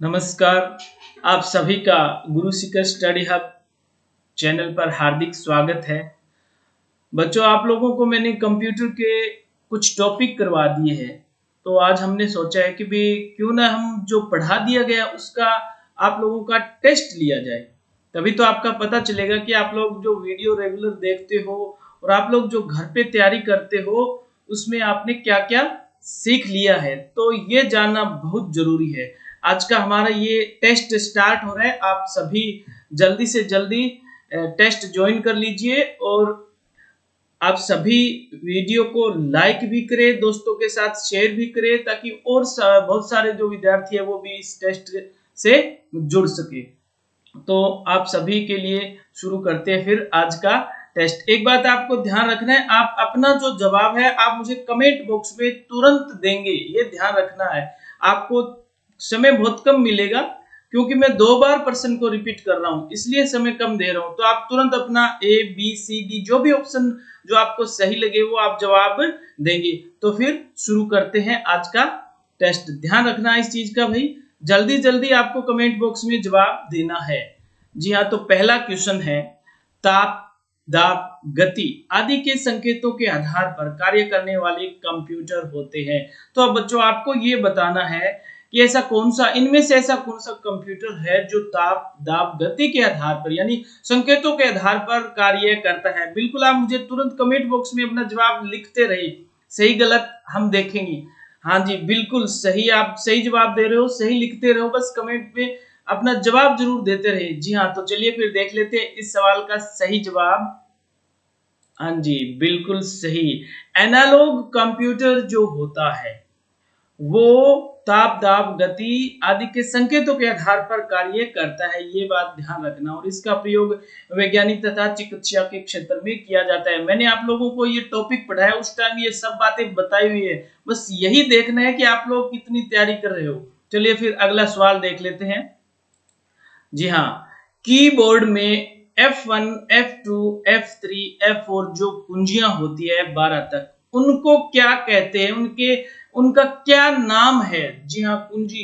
नमस्कार। आप सभी का Guru Shikhar study hub channel पर हार्दिक स्वागत है। बच्चों, आप लोगों को मैंने कंप्यूटर के कुछ टॉपिक करवा दिए हैं, तो आज हमने सोचा है कि भी क्यों ना हम जो पढ़ा दिया गया उसका आप लोगों का टेस्ट लिया जाए। तभी तो आपका पता चलेगा कि आप लोग जो वीडियो रेगुलर देखते हो और आप लोग जो घर पे तैयारी करते हो उसमें आपने क्या क्या सीख लिया है, तो ये जानना बहुत जरूरी है। आज का हमारा ये टेस्ट स्टार्ट हो रहा है। आप सभी जल्दी से जल्दी टेस्ट ज्वाइन कर लीजिए और आप सभी वीडियो को लाइक भी करें, दोस्तों के साथ शेयर भी करें, ताकि और बहुत सारे जो विद्यार्थी है वो भी इस टेस्ट से जुड़ सके। तो आप सभी के लिए शुरू करते हैं फिर आज का टेस्ट। एक बात आपको ध्यान रखना है, आप अपना जो जवाब है आप मुझे कमेंट बॉक्स में तुरंत देंगे, ये ध्यान रखना है। आपको समय बहुत कम मिलेगा क्योंकि मैं 2 बार प्रश्न को रिपीट कर रहा हूं, इसलिए समय कम दे रहा हूं। तो आप तुरंत अपना ए बी सी डी जो भी ऑप्शन जो आपको सही लगे वो आप जवाब देंगे। तो फिर शुरू करते हैं आज का टेस्ट। ध्यान रखना इस चीज का भाई, जल्दी जल्दी आपको कमेंट बॉक्स में जवाब देना है। जी हाँ, तो पहला क्वेश्चन है, ताप, दाब, गति आदि के संकेतों के आधार पर कार्य करने वाले कंप्यूटर होते हैं। तो अब बच्चों आपको ये बताना है कि ऐसा कौन सा, इनमें से ऐसा कौन सा कंप्यूटर है जो ताप, दाब, गति के आधार पर यानी संकेतों के आधार पर कार्य करता है। बिल्कुल आप मुझे तुरंत कमेंट बॉक्स में अपना जवाब लिखते रहे, सही गलत हम देखेंगे। हाँ जी, बिल्कुल सही, आप सही जवाब दे रहे हो, सही लिखते रहो, बस कमेंट में अपना जवाब जरूर देते रहे। जी हाँ, तो चलिए फिर देख लेते हैं इस सवाल का सही जवाब। हाँ जी, बिल्कुल सही। एनालॉग कंप्यूटर जो होता है वो ताप, दाब, गति आदि के संकेतों के आधार पर कार्य करता है, ये बात ध्यान रखना। और इसका प्रयोग वैज्ञानिक तथा चिकित्सा के क्षेत्र में किया जाता है। मैंने आप लोगों को ये टॉपिक पढ़ाया, उस टाइम ये सब बातें बताई हुई है, बस यही देखना है कि आप लोग कितनी तैयारी कर रहे हो। चलिए फिर अगला सवाल देख लेते हैं। जी हाँ, कीबोर्ड में F1, F2, F3, F4 जो कुंजियां होती है 12 तक, उनको क्या कहते हैं, उनका क्या नाम है? जी हाँ, कुंजी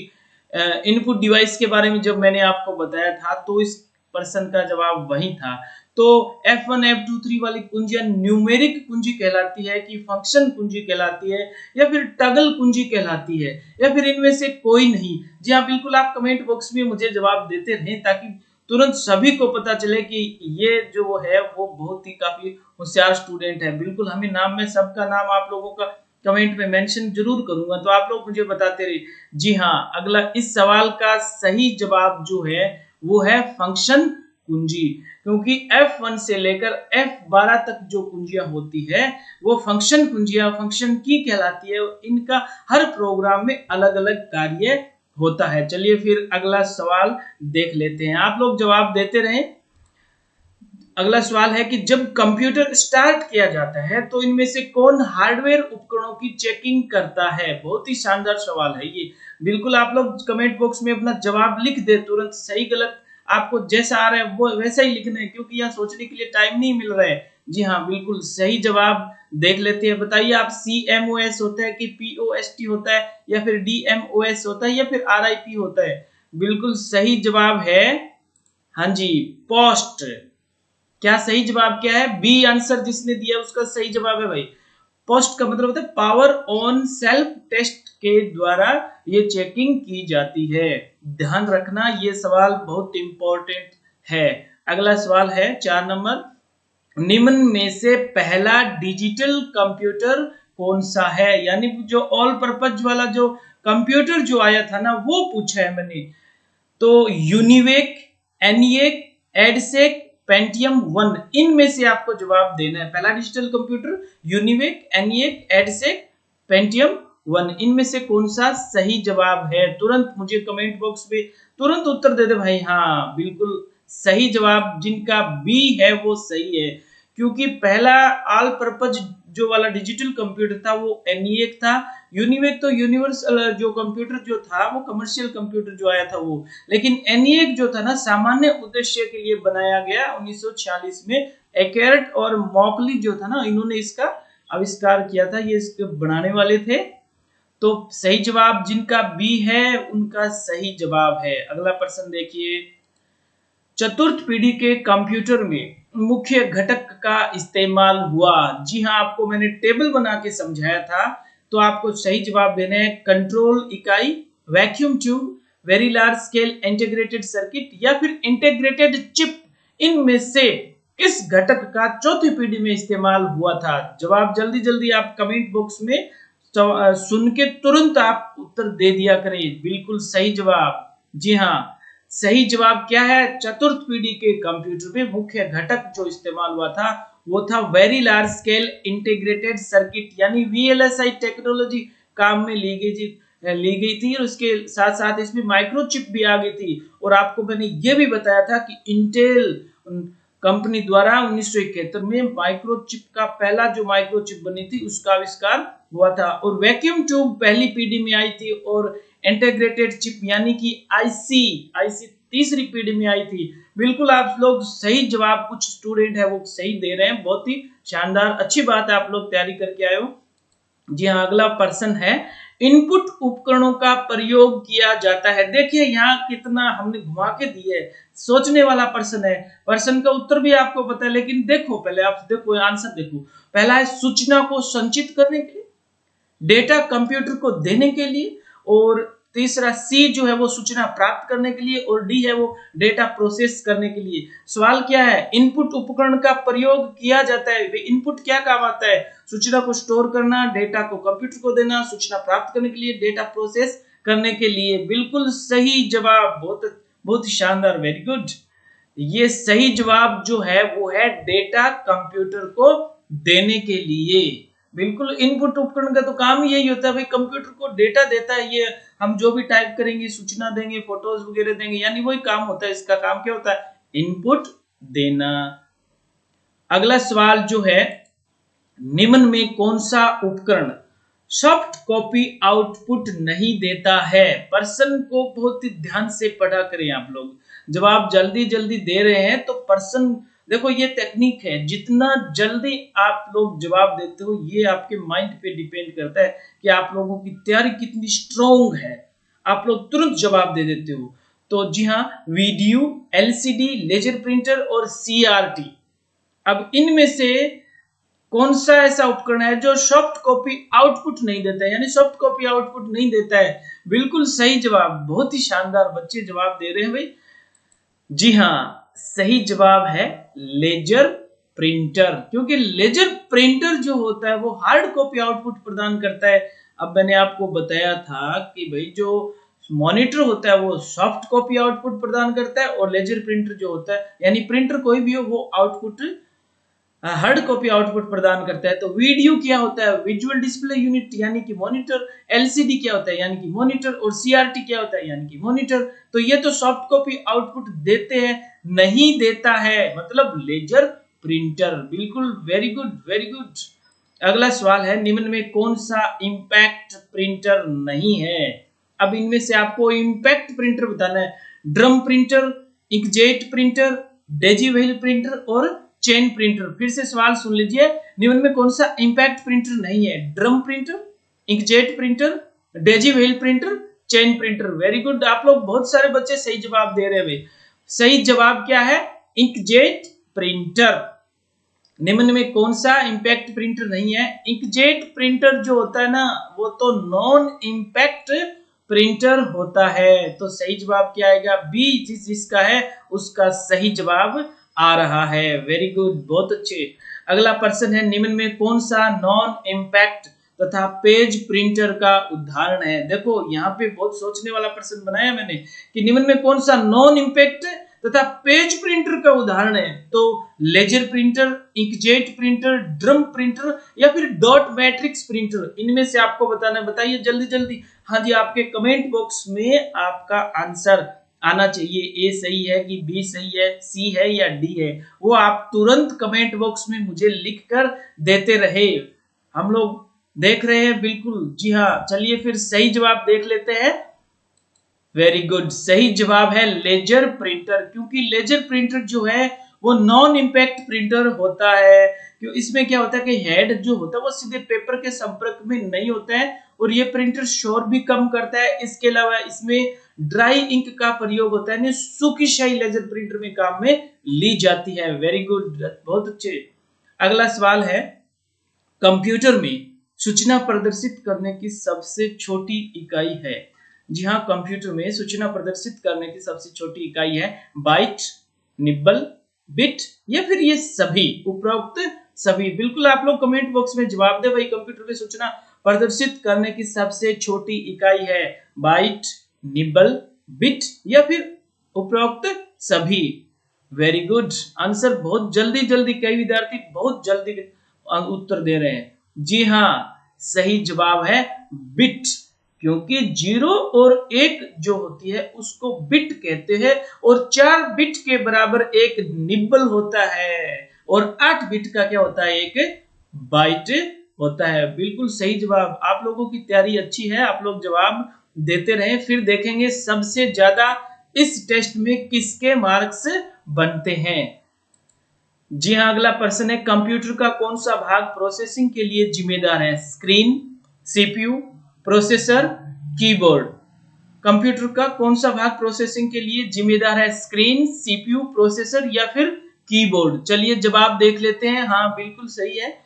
इनपुट डिवाइस के बारे में जब मैंने आपको बताया था तो इस प्रश्न का जवाब वही था। तो F1, F2, 3 वाली कुंजियां न्यूमेरिक कुंजी कहलाती है कि फंक्शन कुंजी कहलाती है या फिर टगल कुंजी कहलाती है या फिर इनमें से कोई नहीं? जी हाँ, बिल्कुल आप कमेंट बॉक्स में मुझे जवाब देते रहें ताकि तुरंत सभी को पता चले कि ये जो है वो बहुत ही काफी होशियार स्टूडेंट है। बिल्कुल हमें नाम में सबका नाम आप लोगों का कमेंट में मेंशन जरूर करूंगा, तो आप लोग मुझे बताते रहिए। जी हाँ, अगला इस सवाल का सही जवाब जो है वो है फंक्शन कुंजी, क्योंकि F1 से लेकर F12 तक जो कुंजियां होती है वो फंक्शन कुंजियां, फंक्शन की कहलाती है। इनका हर प्रोग्राम में अलग अलग कार्य होता है। चलिए फिर अगला सवाल देख लेते हैं, आप लोग जवाब देते रहें। अगला सवाल है कि जब कंप्यूटर स्टार्ट किया जाता है तो इनमें से कौन हार्डवेयर उपकरणों की चेकिंग करता है? बहुत ही शानदार सवाल है ये। बिल्कुल आप लोग कमेंट बॉक्स में अपना जवाब लिख दे तुरंत, सही गलत आपको जैसा आ रहा है वो वैसा ही लिखना है, क्योंकि यहाँ सोचने के लिए टाइम नहीं मिल रहा है। जी हाँ, बिल्कुल सही जवाब देख लेते हैं। बताइए आप, CMOS होता है कि POST होता है या फिर DMOS होता है या फिर RIP होता है? बिल्कुल सही जवाब है, हाँ जी, पोस्ट। क्या सही जवाब क्या है? बी आंसर जिसने दिया उसका सही जवाब है भाई। पोस्ट का मतलब होता है पावर ऑन सेल्फ टेस्ट के द्वारा ये चेकिंग की जाती है। ध्यान रखना, ये सवाल बहुत इंपॉर्टेंट है। अगला सवाल है 4 नंबर, निम्न में से पहला डिजिटल कंप्यूटर कौन सा है? यानी जो ऑल पर्पज वाला जो कंप्यूटर जो आया था ना वो पूछा है मैंने। तो यूनिवेक, एनिएक, एडसेक, पेंटियम 1, इनमें से आपको जवाब देना है। पहला digital computer UNIVAC, ENIAC, EDSAC, Pentium 1, इनमें से कौन सा सही जवाब है? तुरंत मुझे कमेंट बॉक्स में तुरंत उत्तर दे दे भाई। हाँ, बिल्कुल सही जवाब जिनका बी है वो सही है, क्योंकि पहला ऑल पर्पज जो वाला डिजिटल कंप्यूटर था वो एनिएक था। यूनिवेक तो यूनिवर्सल जो कंप्यूटर जो था वो कमर्शियल कंप्यूटर जो आया था वो, लेकिन एनिएक जो था ना सामान्य उद्देश्य के लिए बनाया गया 1946 में। एकर्ट और मॉकली जो था ना, इन्होंने इसका आविष्कार किया था, ये इसके बनाने वाले थे। तो सही जवाब जिनका बी है उनका सही जवाब है। अगला प्रश्न देखिए, चतुर्थ पीढ़ी के कंप्यूटर में मुख्य घटक का इस्तेमाल हुआ। जी हाँ, आपको मैंने टेबल बना के समझाया था, तो आपको सही जवाब देने हैं कंट्रोल इकाई, vacuum tube, very large scale integrated circuit या फिर इंटीग्रेटेड चिप। इनमें से किस घटक का चौथी पीढ़ी में इस्तेमाल हुआ था? जवाब जल्दी जल्दी आप कमेंट बॉक्स में सुन के तुरंत आप उत्तर दे दिया करें। बिल्कुल सही जवाब, जी हाँ, सही जवाब क्या है? चतुर्थ पीढ़ी के कंप्यूटर में मुख्य घटक जो इस्तेमाल हुआ था वो था very large scale integrated circuit, यानी वीएलएसआई टेक्नोलॉजी काम में ली गई थी और उसके साथ साथ इसमें माइक्रोचिप भी आ गई थी। और आपको मैंने ये भी बताया था कि इंटेल कंपनी द्वारा 1971 में माइक्रोचिप का पहला जो माइक्रोचिप बनी थी उसका आविष्कार हुआ था। और वैक्यूम ट्यूब पहली पीढ़ी में आई थी और इंटीग्रेटेड चिप यानी कि आईसी तीसरी पीढ़ी में आई थी। बिल्कुल आप लोग सही जवाब, कुछ स्टूडेंट है वो सही दे रहे हैं, बहुत ही शानदार, अच्छी बात है, आप लोग तैयारी करके आए हो। जी हाँ, अगला प्रश्न है, इनपुट उपकरणों का प्रयोग किया जाता है। देखिए यहाँ कितना हमने घुमा के दिए, सोचने वाला प्रश्न है। प्रश्न का उत्तर भी आपको पता है, लेकिन देखो पहले आप देखो आंसर देखो। पहला है सूचना को संचित करने के लिए, डेटा कंप्यूटर को देने के लिए, और तीसरा सी जो है वो सूचना प्राप्त करने के लिए, और डी है वो डेटा प्रोसेस करने के लिए। सवाल क्या है? इनपुट उपकरण का प्रयोग किया जाता है। इनपुट क्या काम आता है? सूचना को स्टोर करना, डेटा को कंप्यूटर को देना, सूचना प्राप्त करने के लिए, डेटा प्रोसेस करने के लिए। बिल्कुल सही जवाब, बहुत बहुत शानदार, वेरी गुड। ये सही जवाब जो है वो है डेटा कंप्यूटर को देने के लिए। बिल्कुल, इनपुट उपकरण का तो काम ही यही होता है भाई, कंप्यूटर को डेटा देता है। ये हम जो भी टाइप करेंगे, सूचना देंगे, फोटोज वगैरह देंगे, यानी वही काम होता है। इसका काम क्या होता है? इनपुट देना। अगला सवाल जो है, निम्न में कौन सा उपकरण सॉफ्ट कॉपी आउटपुट नहीं देता है? प्रश्न को बहुत ही ध्यान से पढ़ा करें आप लोग। जवाब जल्दी जल्दी दे रहे हैं तो प्रश्न देखो, ये टेक्निक है, जितना जल्दी आप लोग जवाब देते हो ये आपके माइंड पे डिपेंड करता है कि आप लोगों की तैयारी कितनी स्ट्रॉन्ग है। आप लोग तुरंत जवाब दे देते हो। तो जी हाँ, वीडियो, एलसीडी, लेजर प्रिंटर और सीआरटी। अब इनमें से कौन सा ऐसा उपकरण है जो सॉफ्ट कॉपी आउटपुट नहीं देता है, यानी सॉफ्ट कॉपी आउटपुट नहीं देता है? बिल्कुल सही जवाब, बहुत ही शानदार बच्चे जवाब दे रहे हैं भाई। जी हाँ, सही जवाब है लेजर प्रिंटर, क्योंकि लेजर प्रिंटर जो होता है वो हार्ड कॉपी आउटपुट प्रदान करता है। अब मैंने आपको बताया था कि भाई जो मॉनिटर होता है वो सॉफ्ट कॉपी आउटपुट प्रदान करता है, और लेजर प्रिंटर जो होता है, यानी प्रिंटर कोई भी हो, वो आउटपुट हार्ड कॉपी आउटपुट प्रदान करता है। तो वीडियो क्या होता है? विजुअल डिस्प्ले यूनिट यानी कि मॉनिटर। एलसीडी क्या होता है? यानी कि मॉनिटर। और सीआरटी क्या होता है? यानी कि मॉनिटर। तो ये तो सॉफ्ट कॉपी आउटपुट देते हैं, नहीं देता है मतलब लेजर प्रिंटर। बिल्कुल, वेरी गुड, वेरी गुड। अगला सवाल है, निम्न में कौन सा इंपैक्ट प्रिंटर नहीं है? अब इनमें से आपको इंपैक्ट प्रिंटर बताना है। Drum printer, inkjet printer, daisy wheel printer और चेन प्रिंटर। फिर से सवाल सुन लीजिए, निम्न में कौन सा इंपैक्ट प्रिंटर नहीं है? Drum printer, inkjet printer, daisy wheel printer, chain printer. Very good, आप लोग बहुत सारे बच्चे सही जवाब दे रहे हैं। सही जवाब क्या है? Inkjet printer. निम्न में कौन सा इंपैक्ट प्रिंटर नहीं है? इंकजेट प्रिंटर जो होता है ना, वो तो नॉन इंपैक्ट प्रिंटर होता है। तो सही जवाब क्या आएगा? बी, जिसका है उसका सही जवाब आ रहा है। वेरी गुड, बहुत अच्छे। अगला प्रश्न है, निम्न में कौन सा नॉन इंपैक्ट तथा पेज प्रिंटर का उदाहरण है? देखो यहाँ पे बहुत सोचने वाला प्रश्न बनाया मैंने कि निम्न में कौन सा नॉन इंपैक्ट तथा पेज प्रिंटर का उदाहरण है? तो laser printer, inkjet printer, drum printer या फिर डॉट मैट्रिक्स प्रिंटर। इनमें से आपको बताना है, बताइए जल्दी जल्दी। हाँ जी, आपके कमेंट बॉक्स में आपका आंसर आना चाहिए। ए सही है कि बी सही है, सी है या डी है, वो आप तुरंत कमेंट बॉक्स में मुझे लिखकर देते रहे। हम लोग देख रहे हैं, बिल्कुल, जी हाँ। चलिए फिर सही जवाब देख लेते हैं। वेरी गुड, सही जवाब है लेजर प्रिंटर, क्योंकि लेजर प्रिंटर जो है वो नॉन इंपैक्ट प्रिंटर होता है। क्यों इसमें क्या होता है कि हेड जो होता है वो सीधे पेपर के संपर्क में नहीं होता है और ये प्रिंटर शोर भी कम करता है। इसके अलावा इसमें ड्राई इंक का प्रयोग होता है, सूखी स्याही लेजर प्रिंटर में काम में ली जाती है। वेरी गुड, बहुत अच्छे। अगला सवाल है, कंप्यूटर में सूचना प्रदर्शित करने की सबसे छोटी इकाई है। जी हाँ, कंप्यूटर में सूचना प्रदर्शित करने की सबसे छोटी इकाई है बाइट, निब्बल, बिट या फिर ये सभी, उपरोक्त सभी। बिल्कुल आप लोग कमेंट बॉक्स में जवाब दे भाई, कंप्यूटर में सूचना प्रदर्शित करने की सबसे छोटी इकाई है बाइट, निब्बल, बिट या फिर उपरोक्त सभी। वेरी गुड आंसर, बहुत जल्दी जल्दी कई विद्यार्थी बहुत जल्दी उत्तर दे रहे हैं। जी हाँ, सही जवाब है बिट, क्योंकि 0 और 1 जो होती है उसको बिट कहते हैं और 4 बिट के बराबर एक निब्बल होता है और 8 बिट का क्या होता है, एक बाइट होता है। बिल्कुल सही जवाब। आप लोगों की तैयारी अच्छी है, आप लोग जवाब देते रहे। फिर देखेंगे सबसे ज्यादा इस टेस्ट में किसके मार्क्स बनते हैं। जी हाँ, अगला प्रश्न है, कंप्यूटर का कौन सा भाग प्रोसेसिंग के लिए जिम्मेदार है? Screen, CPU, processor, keyboard. Computer का कौन सा भाग प्रोसेसिंग के लिए जिम्मेदार है? स्क्रीन, सीपीयू, प्रोसेसर या फिर कीबोर्ड। चलिए जवाब देख लेते हैं। हाँ बिल्कुल सही है।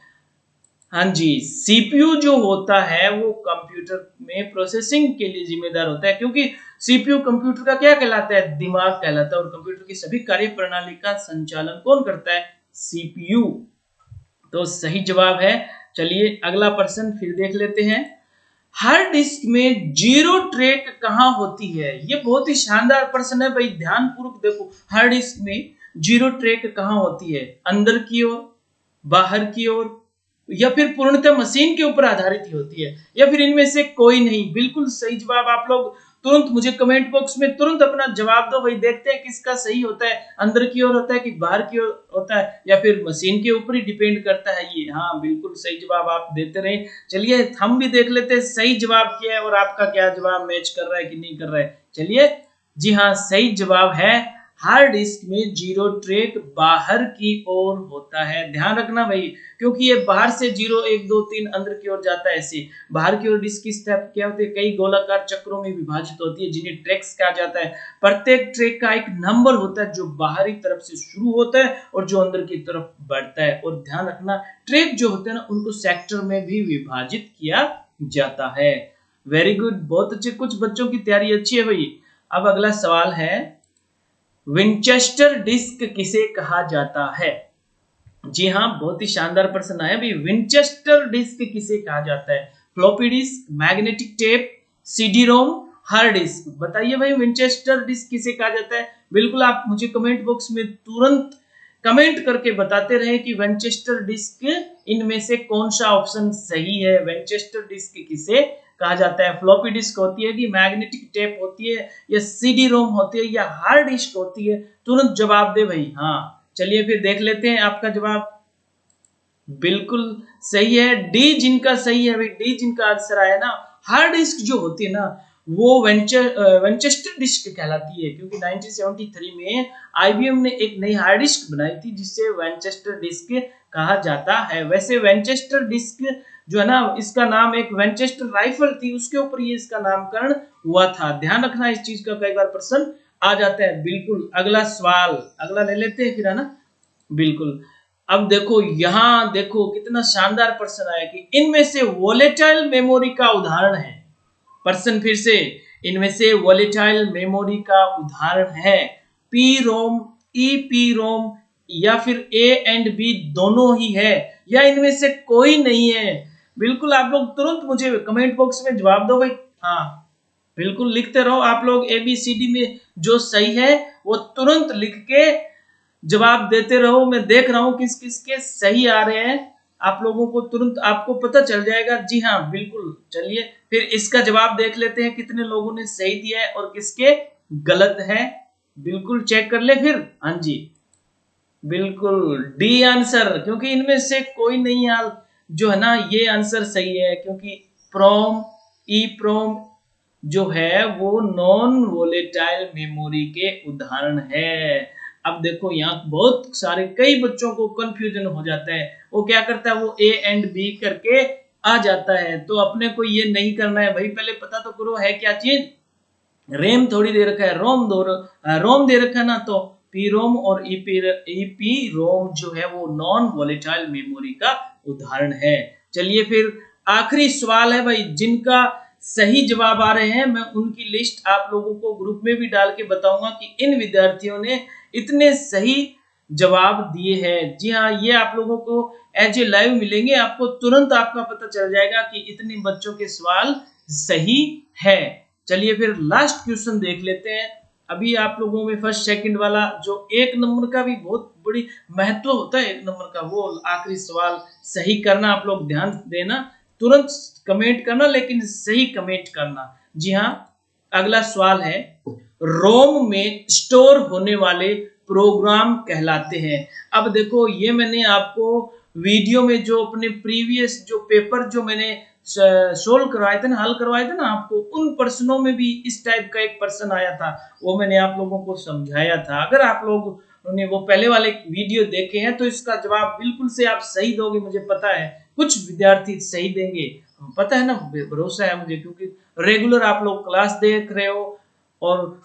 हाँ जी, सीपीयू जो होता है वो कंप्यूटर में प्रोसेसिंग के लिए जिम्मेदार होता है, क्योंकि सीपीयू कंप्यूटर का क्या कहलाता है? दिमाग कहलाता है। और कंप्यूटर की सभी कार्य प्रणाली का संचालन कौन करता है? सीपीयू। तो सही जवाब है। चलिए अगला प्रश्न फिर देख लेते हैं। हार्ड डिस्क में जीरो ट्रैक कहाँ होती है? ये बहुत ही शानदार प्रश्न है भाई, ध्यान पूर्वक देखो। हार्ड डिस्क में जीरो ट्रैक कहाँ होती है? अंदर की ओर, बाहर की ओर या फिर पूर्णतः मशीन के ऊपर आधारित ही होती है या फिर इनमें से कोई नहीं? बिल्कुल सही जवाब। आप लोग तुरंत मुझे कमेंट बॉक्स में तुरंत अपना जवाब दो भाई, देखते हैं किसका सही होता है। अंदर की ओर होता है कि बाहर की ओर होता है या फिर मशीन के ऊपर ही डिपेंड करता है ये? हाँ बिल्कुल सही जवाब आप देते रहे। चलिए हम भी देख लेते हैं सही जवाब क्या है और आपका क्या जवाब मैच कर रहा है कि नहीं कर रहा है। चलिए, जी हाँ, सही जवाब है हार्ड डिस्क में जीरो ट्रैक बाहर की ओर होता है। ध्यान रखना भाई, क्योंकि ये बाहर से 0 1 2 3 अंदर की ओर जाता है। ऐसे बाहर की ओर डिस्क की स्टेप क्या होती है? कई गोलाकार चक्रों में विभाजित होती है जिन्हें ट्रैक्स कहा जाता है। प्रत्येक ट्रैक का एक नंबर होता है जो बाहरी तरफ से शुरू होता है और जो अंदर की तरफ बढ़ता है। और ध्यान रखना, ट्रैक जो होते हैं ना उनको सेक्टर में भी विभाजित किया जाता है। वेरी गुड, बहुत अच्छे। कुछ बच्चों की तैयारी अच्छी है भाई। अब अगला सवाल है, विंचेस्टर डिस्क किसे कहा जाता है? जी हाँ, बहुत ही शानदार प्रश्न आया भाई। विंचेस्टर डिस्क किसे कहा जाता है? Floppy disk, magnetic tape, CD ROM, hard disk. बताइए भाई, विंचेस्टर डिस्क किसे कहा जाता है? बिल्कुल आप मुझे कमेंट बॉक्स में तुरंत कमेंट करके बताते रहे कि विंचेस्टर डिस्क इनमें से कौन सा ऑप्शन सही है। विंचेस्टर डिस्क किसे कहा जाता है? फ्लॉपी डिस्क होती है कि मैग्नेटिक टेप होती है या सीडी रोम होती है या हार्ड डिस्क होती है? तुरंत जवाब दे भाई। हाँ चलिए फिर देख लेते हैं आपका जवाब। बिल्कुल सही है, डी जिनका सही है भाई, डी जिनका आंसर आया ना। हार्ड डिस्क जो होती है ना वो वेंचेस्टर डिस्क कहलाती है, क्योंकि 1973 में आईबीएम ने एक नई हार्ड डिस्क बनाई थी जिसे वेंचेस्टर डिस्क कहा जाता है। वैसे वेंचेस्टर डिस्क जो है ना, इसका नाम एक वेंचेस्टर राइफल थी उसके ऊपर ये इसका नामकरण हुआ था। ध्यान रखना इस चीज का, कई बार प्रश्न आ जाता है। बिल्कुल अगला सवाल, अगला ले लेते हैं फिर, है ना। बिल्कुल, अब देखो यहां देखो कितना शानदार प्रश्न आया कि इनमें से वोलेटाइल मेमोरी का उदाहरण है। प्रश्न फिर से, इनमें से वोलेटाइल मेमोरी का उदाहरण है P ROM, E P ROM या फिर ए एंड बी दोनों ही है या इनमें से कोई नहीं है? बिल्कुल आप लोग तुरंत मुझे कमेंट बॉक्स में जवाब दो भाई। हाँ बिल्कुल लिखते रहो आप लोग, ए बी सी डी में जो सही है वो तुरंत लिख के जवाब देते रहो। मैं देख रहा हूं किस किस के सही आ रहे हैं, आप लोगों को तुरंत आपको पता चल जाएगा। जी हाँ बिल्कुल, चलिए फिर इसका जवाब देख लेते हैं कितने लोगों ने सही दिया है और किसके गलत है। बिल्कुल चेक कर ले फिर। हाँ जी बिल्कुल डी आंसर, क्योंकि इनमें से कोई नहीं हाल जो है ना ये आंसर सही है, क्योंकि प्रोम, ई प्रोम जो है वो नॉन वोलेटाइल मेमोरी के उदाहरण है। अब देखो यहाँ बहुत सारे कई बच्चों को कंफ्यूजन हो जाता है, वो क्या करता है, वो ए एंड बी करके आ जाता है। तो अपने को ये नहीं करना है भाई, पहले पता तो करो है क्या चीज। रैम थोड़ी दे रखा है, रोम दे रखा है ना, तो पी रोम और ईपी रोम जो है वो नॉन वॉलेटाइल मेमोरी का उदाहरण है। चलिए फिर आखिरी सवाल है भाई, जिनका सही जवाब आ रहे हैं मैं उनकी लिस्ट आप लोगों को ग्रुप में भी डाल के बताऊंगा कि इन विद्यार्थियों ने इतने सही जवाब दिए हैं। जी हाँ, ये आप लोगों को एज ए लाइव मिलेंगे, आपको तुरंत आपका पता चल जाएगा कि इतने बच्चों के सवाल सही है। चलिए फिर लास्ट क्वेश्चन देख लेते हैं। अभी आप लोगों में फर्स्ट सेकंड वाला जो एक नंबर का भी बहुत बड़ी महत्व होता है, एक नंबर का, वो आखिरी सवाल सही करना। आप लोग ध्यान देना, तुरंत कमेंट करना, लेकिन सही कमेंट करना। जी हाँ, अगला सवाल है, रोम में स्टोर होने वाले प्रोग्राम कहलाते हैं। अब देखो, ये मैंने आपको वीडियो में जो अपने प्रीवियस जो पेपर जो मैंने सोल्व करवाए थे ना, हल करवाए थे ना आपको, उन प्रश्नों में भी इस टाइप का एक प्रश्न आया था, वो मैंने आप लोगों को समझाया था। अगर आप लोग ने वो पहले वाले वीडियो देखे हैं तो इसका जवाब बिल्कुल से आप सही दोगे, मुझे पता है। कुछ विद्यार्थी सही देंगे, पता है ना, भरोसा है मुझे, क्योंकि रेगुलर आप लोग क्लास देख रहे हो। और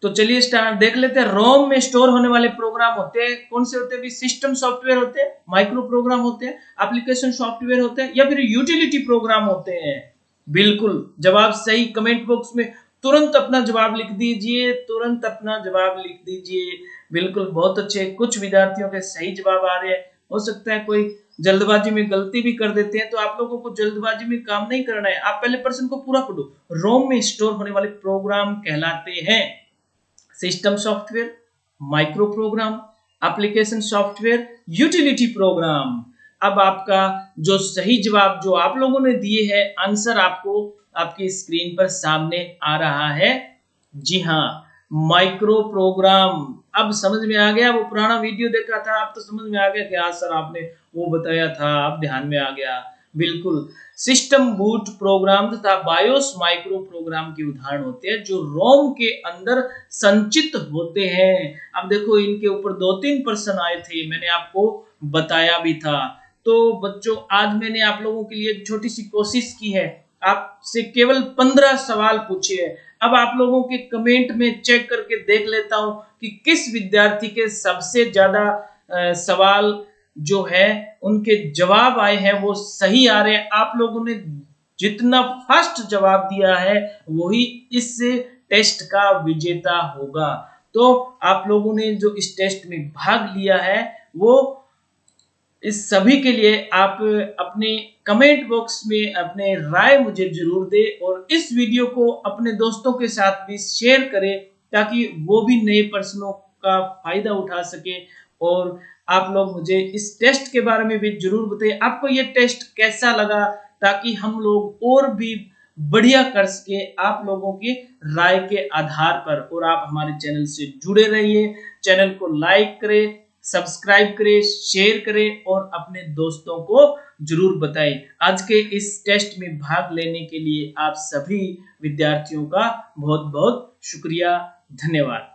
तो चलिए स्टार्ट देख लेते हैं। रोम में स्टोर होने वाले प्रोग्राम होते हैं, कौन से होते हैं? सिस्टम सॉफ्टवेयर होते हैं, माइक्रो प्रोग्राम होते हैं, एप्लीकेशन सॉफ्टवेयर होते हैं, या फिर यूटिलिटी प्रोग्राम होते हैं। बिल्कुल जवाब सही, कमेंट बॉक्स में तुरंत अपना जवाब लिख दीजिए, तुरंत अपना जवाब लिख दीजिए। बिल्कुल, बहुत अच्छे। कुछ विद्यार्थियों के सही जवाब आ रहे हैं, हो सकता है कोई जल्दबाजी में गलती भी कर देते हैं, तो आप लोगों को जल्दबाजी में काम नहीं करना है, आप पहले प्रश्न को पूरा पढ़ो। रोम में स्टोर होने वाले प्रोग्राम कहलाते हैं system software, micro program, application software, utility programme. अब आपका जो सही जवाब जो आप लोगों ने दिए हैं, आंसर आपको आपकी स्क्रीन पर सामने आ रहा है। जी हाँ, माइक्रो प्रोग्राम। अब समझ में आ गया, वो पुराना वीडियो देखा था, अब तो समझ में आ गया कि हाँ सर आपने वो बताया था, अब ध्यान में आ गया। बिल्कुल, सिस्टम बूट प्रोग्राम तथा बायोस माइक्रो प्रोग्राम के उदाहरण होते हैं जो रोम के अंदर संचित होते हैं। अब देखो, इनके ऊपर 2-3 प्रश्न आए थे, मैंने आपको बताया भी था। तो बच्चों, आज मैंने आप लोगों के लिए एक छोटी सी कोशिश की है, आपसे केवल 15 सवाल पूछे हैं। अब आप लोगों के कमेंट में चेक करके देख लेता हूं कि किस विद्यार्थी के सबसे ज्यादा सवाल जो है उनके जवाब आए हैं वो सही आ रहे हैं। आप लोगों ने जितना फर्स्ट जवाब दिया है वही इस टेस्ट का विजेता होगा। तो आप लोगों ने जो इस टेस्ट में भाग लिया है, वो इस सभी के लिए आप अपने कमेंट बॉक्स में अपने राय मुझे जरूर दे, और इस वीडियो को अपने दोस्तों के साथ भी शेयर करें ताकि वो भी नए प्रश्नों का फायदा उठा सके। और आप लोग मुझे इस टेस्ट के बारे में भी जरूर बताइए, आपको ये टेस्ट कैसा लगा, ताकि हम लोग और भी बढ़िया कर सके आप लोगों की राय के आधार पर। और आप हमारे चैनल से जुड़े रहिए, चैनल को लाइक करें, सब्सक्राइब करें, शेयर करें और अपने दोस्तों को जरूर बताएं। आज के इस टेस्ट में भाग लेने के लिए आप सभी विद्यार्थियों का बहुत बहुत शुक्रिया, धन्यवाद।